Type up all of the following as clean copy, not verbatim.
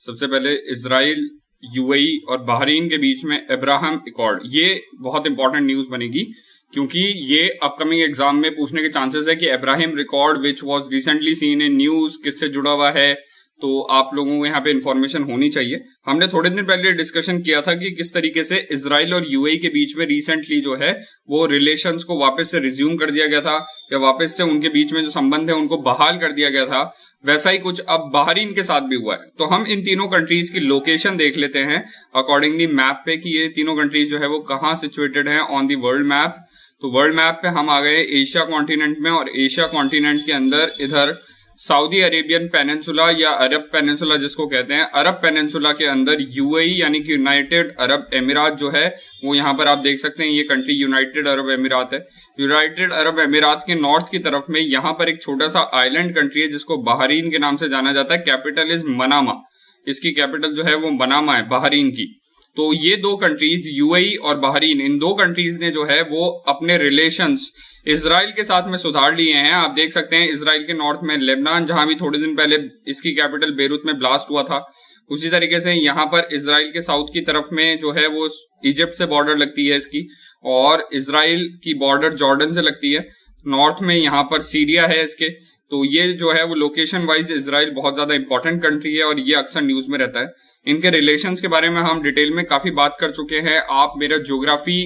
सबसे पहले Israel, UAE और बहरीन के बीच में अब्राहम अकॉर्ड, ये बहुत इंपॉर्टेंट न्यूज बनेगी क्योंकि ये अपकमिंग एग्जाम में पूछने के चांसेस है कि Abraham accord which was recently seen in news किससे जुड़ा हुआ है, तो आप लोगों को यहाँ पे इन्फॉर्मेशन होनी चाहिए। हमने थोड़े दिन पहले डिस्कशन किया था कि किस तरीके से इजराइल और यूएई के बीच में रिसेंटली जो है वो रिलेशंस को वापस से रिज्यूम कर दिया गया था, या वापस से उनके बीच में जो संबंध है उनको बहाल कर दिया गया था। वैसा ही कुछ अब बहरीन के साथ भी हुआ है। तो हम इन तीनों कंट्रीज की लोकेशन देख लेते हैं अकॉर्डिंगली मैप पे कि ये तीनों कंट्रीज जो है वो कहाँ सिचुएटेड है ऑन दी वर्ल्ड मैप। तो वर्ल्ड मैप पे हम आ गए एशिया कॉन्टिनेंट में, और एशिया कॉन्टिनेंट के अंदर इधर सऊदी अरेबियन पेनिनसुला या अरब पेनिनसुला जिसको कहते हैं, अरब पेनिनसुला के अंदर यूएई यानी कि यूनाइटेड अरब अमीरात जो है वो यहाँ पर आप देख सकते हैं, ये कंट्री यूनाइटेड अरब अमीरात है। यूनाइटेड अरब अमीरात के नॉर्थ की तरफ में यहाँ पर एक छोटा सा आइलैंड कंट्री है जिसको बहरीन के नाम से जाना जाता है। कैपिटल इज मनामा, इसकी कैपिटल जो है वो मनामा है बहरीन की। तो ये दो कंट्रीज यूएई और बहरीन, इन दो कंट्रीज ने जो है वो अपने रिलेशंस इजराइल के साथ में सुधार लिए हैं। आप देख सकते हैं इजराइल के नॉर्थ में लेबनान, जहां भी थोड़े दिन पहले इसकी कैपिटल बेरूत में ब्लास्ट हुआ था, उसी तरीके से यहाँ पर इजराइल के साउथ की तरफ में जो है वो इजिप्ट से बॉर्डर लगती है इसकी, और इजराइल की बॉर्डर जॉर्डन से लगती है। नॉर्थ में यहाँ पर सीरिया है इसके। तो ये जो है वो लोकेशन वाइज इजराइल बहुत ज्यादा इंपॉर्टेंट कंट्री है और ये अक्सर न्यूज में रहता है। इनके रिलेशंस के बारे में हम डिटेल में काफी बात कर चुके हैं। आप मेरा ज्योग्राफी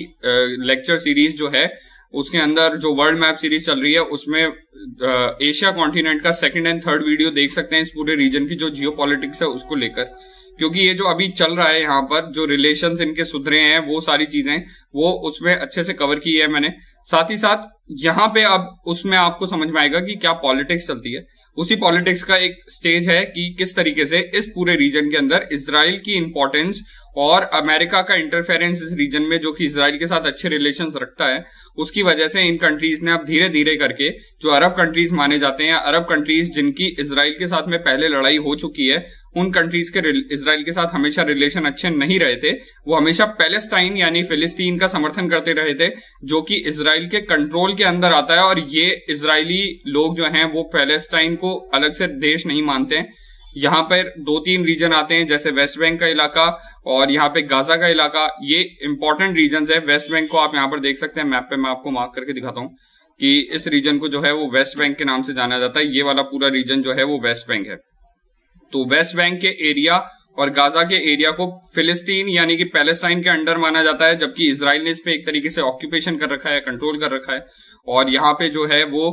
लेक्चर सीरीज जो है उसके अंदर जो वर्ल्ड मैप सीरीज चल रही है उसमें एशिया कॉन्टिनेंट का सेकंड एंड थर्ड वीडियो देख सकते हैं इस पूरे रीजन की जो जियोपॉलिटिक्स है उसको लेकर, क्योंकि ये जो अभी चल रहा है यहाँ पर जो रिलेशंस इनके सुधरे हैं वो सारी चीजें वो उसमें अच्छे से कवर की है मैंने। साथ ही साथ यहाँ पे अब उसमें आपको समझ में आएगा कि क्या पॉलिटिक्स चलती है। उसी पॉलिटिक्स का एक स्टेज है कि किस तरीके से इस पूरे रीजन के अंदर इजराइल की इंपॉर्टेंस और अमेरिका का इंटरफेरेंस इस रीजन में, जो कि इजराइल के साथ अच्छे रिलेशंस रखता है, उसकी वजह से इन कंट्रीज ने अब धीरे धीरे करके जो अरब कंट्रीज माने जाते हैं, अरब कंट्रीज जिनकी इजराइल के साथ में पहले लड़ाई हो चुकी है, उन कंट्रीज के इजराइल के साथ हमेशा रिलेशन अच्छे नहीं रहे थे। वो हमेशा पैलेस्टाइन यानी फिलिस्तीन का समर्थन करते रहे थे, जो कि इजराइल के कंट्रोल के अंदर आता है। और ये इजरायली लोग जो हैं वो पैलेस्टाइन को अलग से देश नहीं मानते हैं। यहाँ पर दो तीन रीजन आते हैं, जैसे वेस्ट बैंक का इलाका और यहाँ पे गाजा का इलाका, ये इंपॉर्टेंट रीजन है। वेस्ट बैंक को आप यहाँ पर देख सकते हैं मैप पे, मैं आपको मार्क करके दिखाता हूँ कि इस रीजन को जो है वो वेस्ट बैंक के नाम से जाना जाता है। ये वाला पूरा रीजन जो है वो वेस्ट बैंक है। तो वेस्ट बैंक के एरिया और गाजा के एरिया को फिलिस्तीन यानी कि पैलेस्टाइन के अंडर माना जाता है, जबकि इजराइल ने इस पे एक तरीके से ऑक्यूपेशन कर रखा है, कंट्रोल कर रखा है, और यहाँ पे जो है वो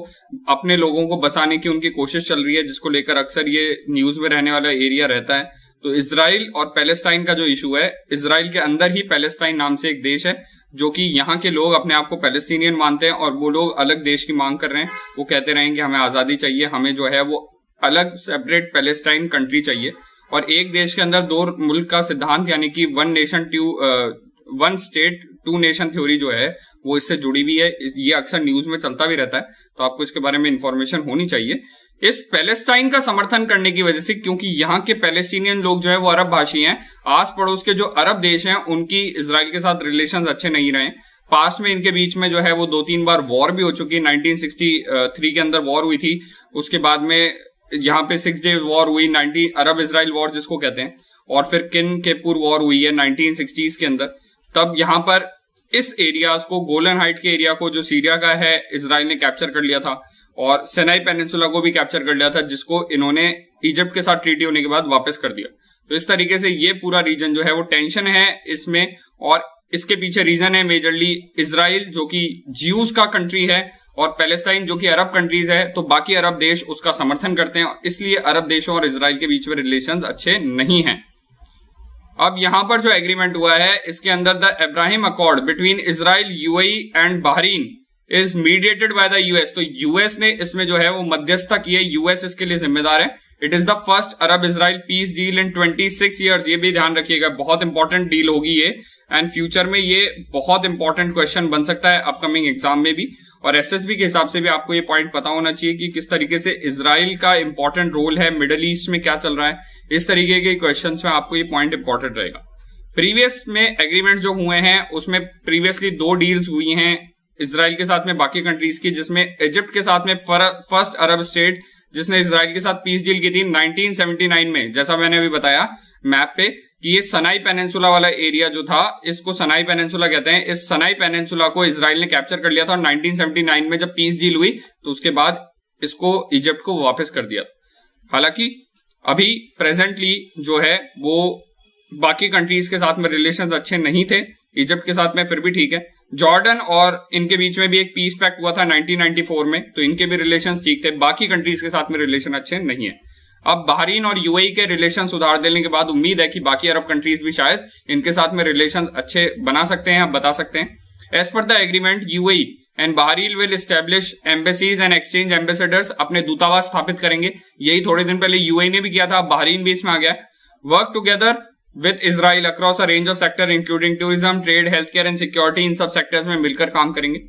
अपने लोगों को बसाने की उनकी कोशिश चल रही है, जिसको लेकर अक्सर ये न्यूज में रहने वाला एरिया रहता है। तो इजराइल और पैलेस्टाइन का जो इशू है, इजराइल के अंदर ही पैलेस्टाइन नाम से एक देश है, जो कि यहाँ के लोग अपने आप को पैलेस्टीनियन मानते हैं और वो लोग अलग देश की मांग कर रहे हैं। वो कहते रहे कि हमें आजादी चाहिए, हमें जो है वो अलग सेपरेट पैलेस्टाइन कंट्री चाहिए, और एक देश के अंदर दो मुल्क का सिद्धांत यानी कि one state two nation theory जो है वो इससे जुड़ी हुई है। ये अक्सर न्यूज में चलता भी रहता है, तो आपको इसके बारे में इंफॉर्मेशन होनी चाहिए। इस पैलेस्टाइन का समर्थन करने की वजह से, क्योंकि यहाँ के पैलेस्टीनियन लोग जो है वो अरब भाषी हैं, आस पड़ोस के जो अरब देश हैं उनकी इजराइल के साथ रिलेशंस अच्छे नहीं रहे। पास में इनके बीच में जो है वो 2-3 बार वॉर भी हो चुकी है। 1963 के अंदर वॉर हुई थी, उसके बाद में यहाँ पे 6 डेज वॉर हुई, अरब इजराइल वॉर जिसको कहते हैं, और फिर किन केपुर वॉर हुई है 1960s के अंदर। तब यहाँ पर इस एरियाज को, गोलन हाइट के एरिया को जो सीरिया का है, इजराइल ने कैप्चर कर लिया था, और सिनाई पेनिनसुला को भी कैप्चर कर लिया था, जिसको इन्होंने इजिप्ट के साथ ट्रीटी होने के बाद वापस कर दिया। तो इस तरीके से ये पूरा रीजन जो है वो टेंशन है इसमें, और इसके पीछे रीजन है मेजरली इजराइल जो कि ज्यूज का कंट्री है, और पैलेस्टाइन जो कि अरब कंट्रीज है। तो बाकी अरब देश उसका समर्थन करते हैं, इसलिए अरब देशों और इजराइल के बीच में रिलेशंस अच्छे नहीं हैं। अब यहां पर जो एग्रीमेंट हुआ है इसके अंदर the Abraham accord between Israel, UAE and Bahrain is mediated by the US. तो यूएस ने इसमें जो है वो मध्यस्थता की है, यूएस इसके लिए जिम्मेदार है। It is the first Arab Israel peace deal in 26 years. ये भी ध्यान रखिएगा, बहुत इंपॉर्टेंट डील होगी ये, एंड फ्यूचर में ये बहुत इंपॉर्टेंट क्वेश्चन बन सकता है अपकमिंग एग्जाम में भी, और एसएसबी के हिसाब से भी आपको ये पॉइंट पता होना चाहिए कि किस तरीके से इजराइल का इंपॉर्टेंट रोल है, मिडल ईस्ट में क्या चल रहा है। इस तरीके के क्वेश्चंस में आपको ये पॉइंट इंपॉर्टेंट रहेगा। प्रीवियस में एग्रीमेंट जो हुए हैं उसमें प्रीवियसली 2 डील्स हुई हैं इजराइल के साथ में बाकी कंट्रीज की, जिसमें इजिप्ट के साथ में फर्स्ट अरब स्टेट जिसने इजराइल के साथ पीस डील की थी 1979 में, जैसा मैंने अभी बताया मैप पे कि ये सनाई पेनिनसुला वाला एरिया जो था, इसको सनाई पेनिनसुला कहते हैं। इस सनाई पेनिनसुला को इजराइल ने कैप्चर कर लिया था और 1979 में जब पीस डील हुई तो उसके बाद इसको इजिप्ट को वापस कर दिया था। हालांकि अभी प्रेजेंटली जो है वो बाकी कंट्रीज के साथ में रिलेशंस अच्छे नहीं थे, इजिप्ट के साथ में फिर भी ठीक है। जॉर्डन और इनके बीच में भी एक पीस पैक्ट हुआ था 1994 में, तो इनके भी रिलेशंस ठीक थे। बाकी कंट्रीज के साथ में रिलेशन अच्छे नहीं है। अब बहरीन और यूएई के रिलेशन सुधार देने के बाद उम्मीद है कि बाकी अरब कंट्रीज भी शायद इनके साथ में रिलेशन अच्छे बना सकते हैं, आप बता सकते हैं। As per the agreement UAE and Bahrain will establish embassies and exchange ambassadors, अपने दूतावास स्थापित करेंगे। यही थोड़े दिन पहले यूएई ने भी किया था, बहरीन भी इसमें आ गया। Work together with Israel across a range of sector including tourism, trade, health care and security, इन सब सेक्टर्स में मिलकर काम करेंगे।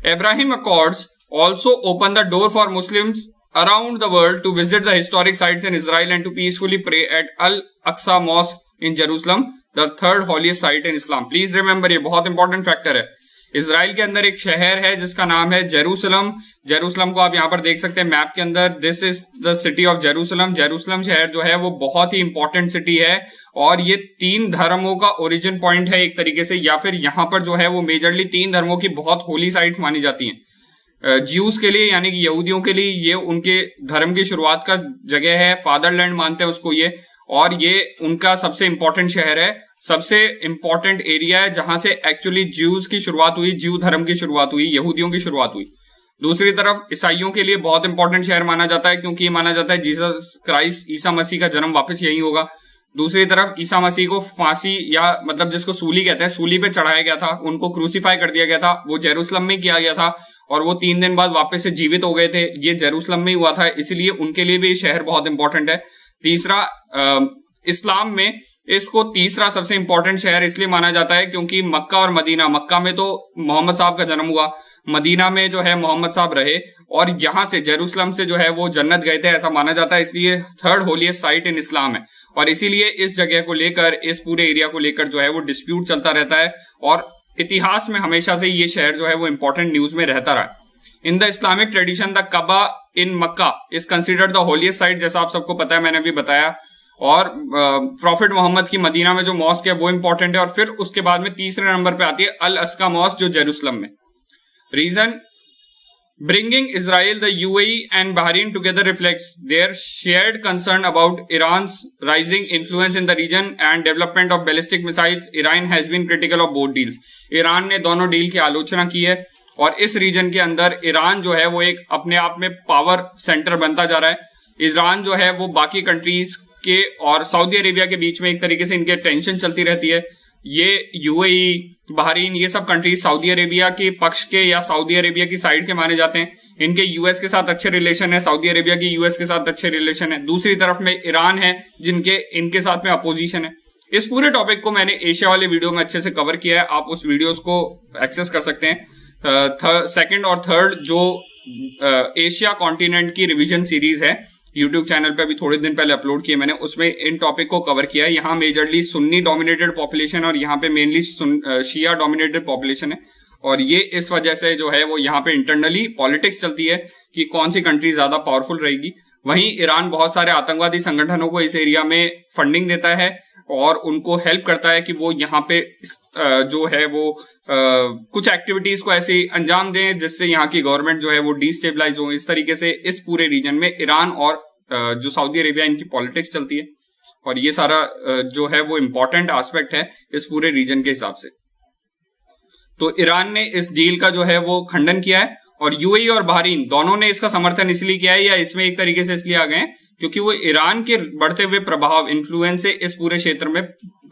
Abraham Accords also open the door for Muslims around the world to visit the historic sites in Israel and to peacefully pray at Al-Aqsa Mosque in Jerusalem, the third holiest site in Islam. Please remember, ये बहुत important factor है। Israel के अंदर एक शहर है जिसका नाम है जेरूसलम। जेरूसलम को आप यहाँ पर देख सकते हैं मैप के अंदर, this is the city of Jerusalem. Jerusalem शहर जो है वो बहुत ही इंपॉर्टेंट सिटी है और ये 3 धर्मों का ओरिजिन पॉइंट है एक तरीके से, या फिर यहाँ पर जो है वो मेजरली 3 धर्मों की बहुत होली साइट्स मानी जाती हैं। ज्यूज के लिए यानी कि यहूदियों के लिए ये उनके धर्म की शुरुआत का जगह है, फादरलैंड मानते हैं उसको ये, और ये उनका सबसे इंपॉर्टेंट शहर है, सबसे इंपॉर्टेंट एरिया है जहां से एक्चुअली ज्यूज की शुरुआत हुई, ज्यू धर्म की शुरुआत हुई, यहूदियों की शुरुआत हुई। दूसरी तरफ ईसाइयों के लिए बहुत इंपॉर्टेंट शहर माना जाता है क्योंकि ये माना जाता है जीसस क्राइस्ट, ईसा मसीह का जन्म वापस यही होगा। दूसरी तरफ ईसा मसीह को फांसी या मतलब जिसको सूली कहते हैं, सूली पे चढ़ाया गया था, उनको क्रूसीफाई कर दिया गया था, वो जेरूसलम में किया गया था और वो 3 दिन बाद वापस से जीवित हो गए थे, ये जेरूसलम में ही हुआ था, इसलिए उनके लिए भी ये शहर बहुत इंपॉर्टेंट है। तीसरा, इस्लाम में इसको तीसरा सबसे इंपॉर्टेंट शहर इसलिए माना जाता है क्योंकि मक्का और मदीना, मक्का में तो मोहम्मद साहब का जन्म हुआ, मदीना में जो है मोहम्मद साहब रहे और यहां से जेरूसलम से जो है वो जन्नत गए थे, ऐसा माना जाता है, इसलिए थर्ड होलीएस्ट साइट इन इस्लाम है। और इसीलिए इस जगह को लेकर, इस पूरे एरिया को लेकर जो है वो डिस्प्यूट चलता रहता है और इतिहास में हमेशा से ये शहर जो है वो इंपॉर्टेंट न्यूज में रहता रहा। In the Islamic tradition the Kaaba in Mecca is considered the holiest site, जैसा आप सबको पता है, मैंने भी बताया। और प्रॉफिट मोहम्मद की मदीना में जो मॉस्क है वो इंपॉर्टेंट है। और फिर उसके बाद में तीसरे नंबर पे आती है अल अस्का मॉस्क जो जेरूसलम में। Region, bringing Israel, the UAE and Bahrain together reflects their shared concern about Iran's rising influence in the region and development of ballistic missiles. Iran has been critical of both deals. Iran ने दोनों deal की आलोचना की है और इस reason के अंदर ईरान जो है वो एक अपने आप में पावर सेंटर बनता जा रहा है। ईरान जो है वो बाकी कंट्रीज के और सऊदी अरेबिया के बीच में एक तरीके से इनके टेंशन चलती रहती है। ये यूएई, बहरीन, ये सब कंट्रीज सऊदी अरेबिया के पक्ष के या सऊदी अरेबिया की साइड के माने जाते हैं। इनके यूएस के साथ अच्छे रिलेशन है, सऊदी अरेबिया की यूएस के साथ अच्छे रिलेशन है। दूसरी तरफ में ईरान है जिनके इनके साथ में अपोजिशन है। इस पूरे टॉपिक को मैंने एशिया वाले वीडियो में अच्छे से कवर किया है, आप उस वीडियोस को एक्सेस कर सकते हैं। सेकंड और थर्ड जो एशिया कॉन्टिनेंट की रिवीजन सीरीज है यूट्यूब चैनल पे अभी थोड़े दिन पहले अपलोड किए मैंने, उसमें इन टॉपिक को कवर किया है। यहाँ मेजरली सुन्नी डोमिनेटेड पॉपुलेशन और यहाँ पे मेनली शिया डोमिनेटेड पॉपुलेशन है और ये इस वजह से जो है वो यहाँ पे इंटरनली पॉलिटिक्स चलती है कि कौन सी कंट्री ज्यादा पावरफुल रहेगी। वहीं ईरान बहुत सारे आतंकवादी संगठनों को इस एरिया में फंडिंग देता है और उनको हेल्प करता है कि वो यहाँ पे जो है वो कुछ एक्टिविटीज को ऐसे अंजाम दें जिससे यहाँ की गवर्नमेंट जो है वो डिस्टेबलाइज हो। इस तरीके से इस पूरे रीजन में ईरान और जो सऊदी अरेबिया, इनकी पॉलिटिक्स चलती है और ये सारा जो है वो इंपॉर्टेंट एस्पेक्ट है इस पूरे रीजन के हिसाब से। तो ईरान ने इस डील का जो है वो खंडन किया है और यूएई और बहरीन दोनों ने इसका समर्थन इसलिए किया है या इसमें एक तरीके से इसलिए आ गए हैं क्योंकि वो ईरान के बढ़ते हुए प्रभाव, इन्फ्लुएंस से इस पूरे क्षेत्र में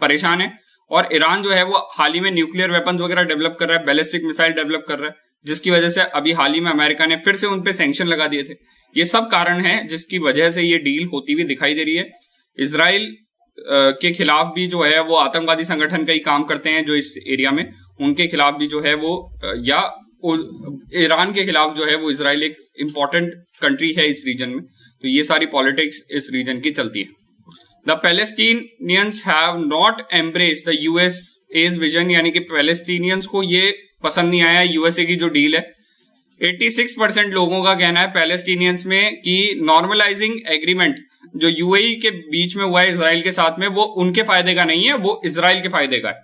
परेशान है और ईरान जो है वो हाल ही में न्यूक्लियर वेपन्स वगैरह डेवलप कर रहा है, बैलिस्टिक मिसाइल डेवलप कर रहा है, जिसकी वजह से अभी हाल ही में अमेरिका ने फिर से उन पे सैंक्शन लगा दिए थे। ये सब कारण है जिसकी वजह से ये डील होती हुई दिखाई दे रही है। इजराइल के खिलाफ भी जो है वो आतंकवादी संगठन कई काम करते हैं जो इस एरिया में, उनके खिलाफ भी जो है वो या ईरान के खिलाफ जो है वो इजराइल एक इंपॉर्टेंट कंट्री है इस रीजन में। तो ये सारी पॉलिटिक्स इस रीजन की चलती है। The Palestinians have not embraced the USA's vision, यानी कि पैलेस्टीनियंस को ये पसंद नहीं आया यूएसए की जो डील है। 86% लोगों का कहना है पैलेस्टीनियंस में कि नॉर्मलाइजिंग एग्रीमेंट जो यूएई के बीच में हुआ है इजराइल के साथ में, वो उनके फायदे का नहीं है, वो इजराइल के फायदे का है।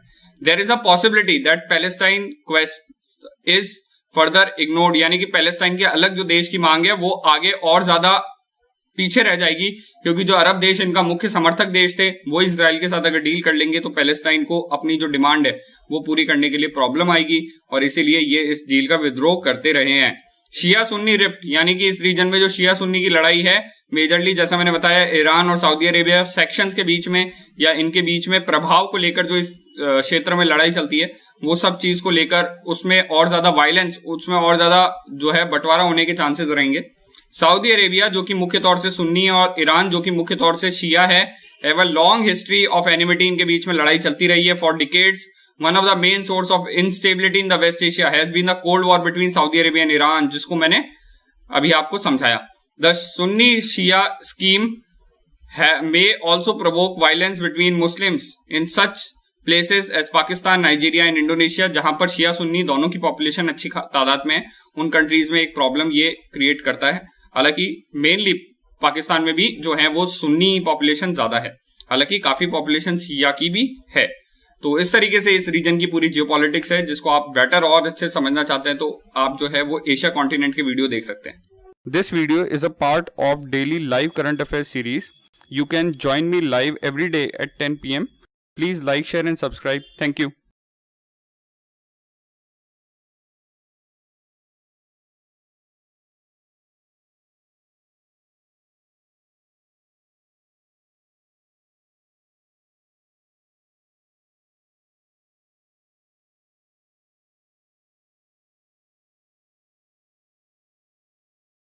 There is a possibility that Palestine quest is further ignored, यानी कि पैलेस्टाइन के अलग जो देश की मांग है वो आगे और ज्यादा पीछे रह जाएगी, क्योंकि जो अरब देश इनका मुख्य समर्थक देश थे वो इजराइल के साथ अगर डील कर लेंगे तो पैलेस्टाइन को अपनी जो डिमांड है वो पूरी करने के लिए प्रॉब्लम आएगी, और इसीलिए ये इस डील का विद्रोह करते रहे हैं। शिया सुन्नी रिफ्ट, यानी कि इस रीजन में जो शिया सुन्नी की लड़ाई है मेजरली, जैसा मैंने बताया, ईरान और सऊदी अरेबिया सेक्शंस के बीच में या इनके बीच में प्रभाव को लेकर जो इस क्षेत्र में लड़ाई चलती है, वो सब चीज को लेकर उसमें और ज्यादा वायलेंस, उसमें और ज्यादा जो है बंटवारा होने के चांसेस रहेंगे। सऊदी अरेबिया जो कि मुख्य तौर से सुन्नी है और ईरान जो कि मुख्य तौर से शिया है, have a long history of enmity, इनके बीच में लड़ाई चलती रही है for decades. One of the main source of instability in the West Asia has been the cold war between Saudi Arabia and Iran, जिसको मैंने अभी आपको समझाया। The Sunni Shia scheme may also provoke violence between Muslims in such places as Pakistan, Nigeria and Indonesia, जहां पर शिया सुन्नी दोनों की population अच्छी तादाद में है, उन कंट्रीज में एक प्रॉब्लम ये क्रिएट करता है। हालांकि मेनली पाकिस्तान में भी जो है वो सुन्नी पॉपुलेशन ज्यादा है, हालांकि काफी पॉपुलेशन शिया की भी है। तो इस तरीके से इस रीजन की पूरी जियोपॉलिटिक्स है, जिसको आप बेटर और अच्छे समझना चाहते हैं तो आप जो है वो एशिया कॉन्टिनेंट के वीडियो देख सकते हैं। This video is a part of daily live current affairs series. You can join me live every day at 10 p.m. Please like, share and subscribe. Thank you.